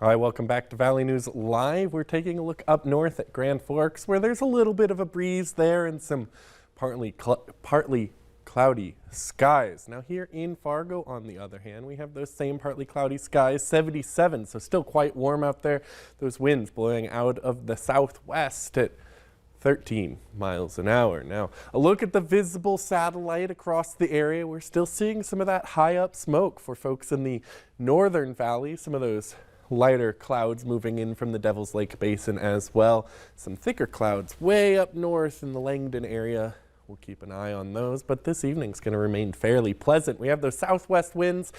Hi, welcome back to Valley News Live. We're taking a look up north at Grand Forks, where there's a little bit of a breeze there and some partly cloudy skies. Now here in Fargo, on the other hand, we have those same partly cloudy skies, 77, so still quite warm out there. Those winds blowing out of the southwest at 13 miles an hour. Now, a look at the visible satellite across the area. We're still seeing some of that high up smoke for folks in the northern valley, some of those lighter clouds moving in from the Devil's Lake Basin as well. Some thicker clouds way up north in the Langdon area. We'll keep an eye on those, but this evening's going to remain fairly pleasant. We have those southwest winds,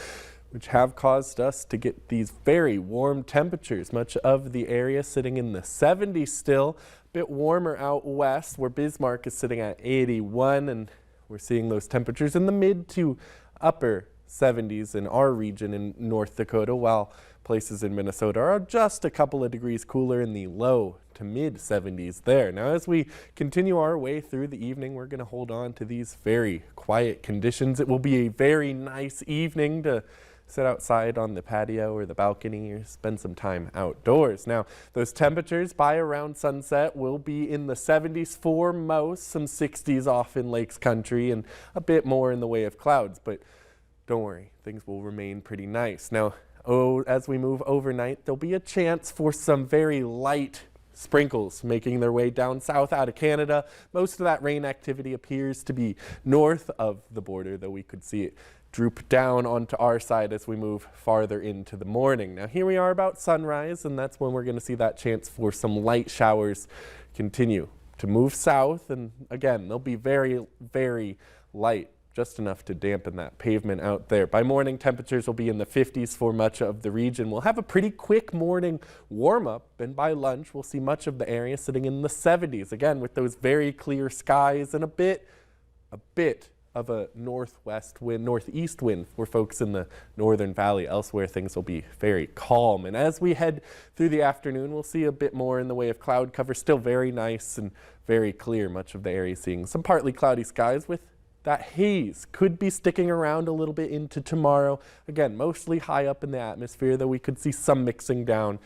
which have caused us to get these very warm temperatures. Much of the area sitting in the 70s still. A bit warmer out west, where Bismarck is sitting at 81, and we're seeing those temperatures in the mid to upper 70s in our region in North Dakota, while places in Minnesota are just a couple of degrees cooler in the low to mid 70s there. Now, as we continue our way through the evening, we're going to hold on to these very quiet conditions. It will be a very nice evening to sit outside on the patio or the balcony or spend some time outdoors. Now, those temperatures by around sunset will be in the 70s for most, some 60s off in Lakes Country, and a bit more in the way of clouds, but don't worry, things will remain pretty nice. Now, as we move overnight, there'll be a chance for some very light sprinkles making their way down south out of Canada. Most of that rain activity appears to be north of the border, though we could see it droop down onto our side as we move farther into the morning. Now, here we are about sunrise, and that's when we're going to see that chance for some light showers continue to move south. And again, they'll be very, very light, just enough to dampen that pavement out there. By morning, temperatures will be in the 50s for much of the region. We'll have a pretty quick morning warm up, and by lunch, we'll see much of the area sitting in the 70s. Again, with those very clear skies and a bit of a northeast wind for folks in the northern valley. Elsewhere, things will be very calm. And as we head through the afternoon, we'll see a bit more in the way of cloud cover. Still very nice and very clear. Much of the area seeing some partly cloudy skies with that haze could be sticking around a little bit into tomorrow. Again, mostly high up in the atmosphere, though we could see some mixing down.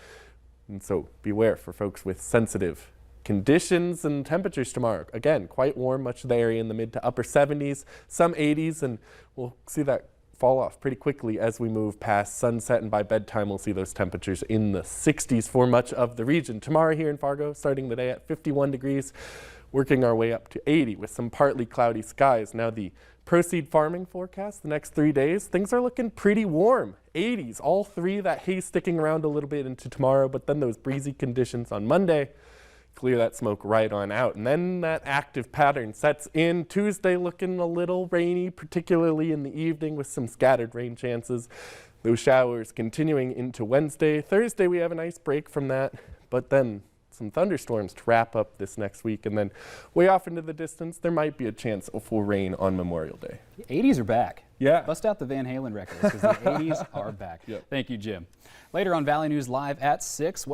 And so beware for folks with sensitive conditions and temperatures tomorrow. Again, quite warm, much of the area in the mid to upper 70s, some 80s, and we'll see that fall off pretty quickly as we move past sunset, and by bedtime we'll see those temperatures in the 60s for much of the region. Tomorrow here in Fargo, starting the day at 51 degrees, working our way up to 80 with some partly cloudy skies. Now, the Proseed farming forecast the next 3 days, things are looking pretty warm. 80s, all three, that haze sticking around a little bit into tomorrow, but then those breezy conditions on Monday clear that smoke right on out. And then that active pattern sets in. Tuesday looking a little rainy, particularly in the evening with some scattered rain chances. Those showers continuing into Wednesday. Thursday we have a nice break from that, but then some thunderstorms to wrap up this next week. And then way off into the distance, there might be a chance for rain on Memorial Day. The 80s are back. Yeah. Bust out the Van Halen records because the 80s are back. Yep. Thank you, Jim. Later on Valley News Live at 6.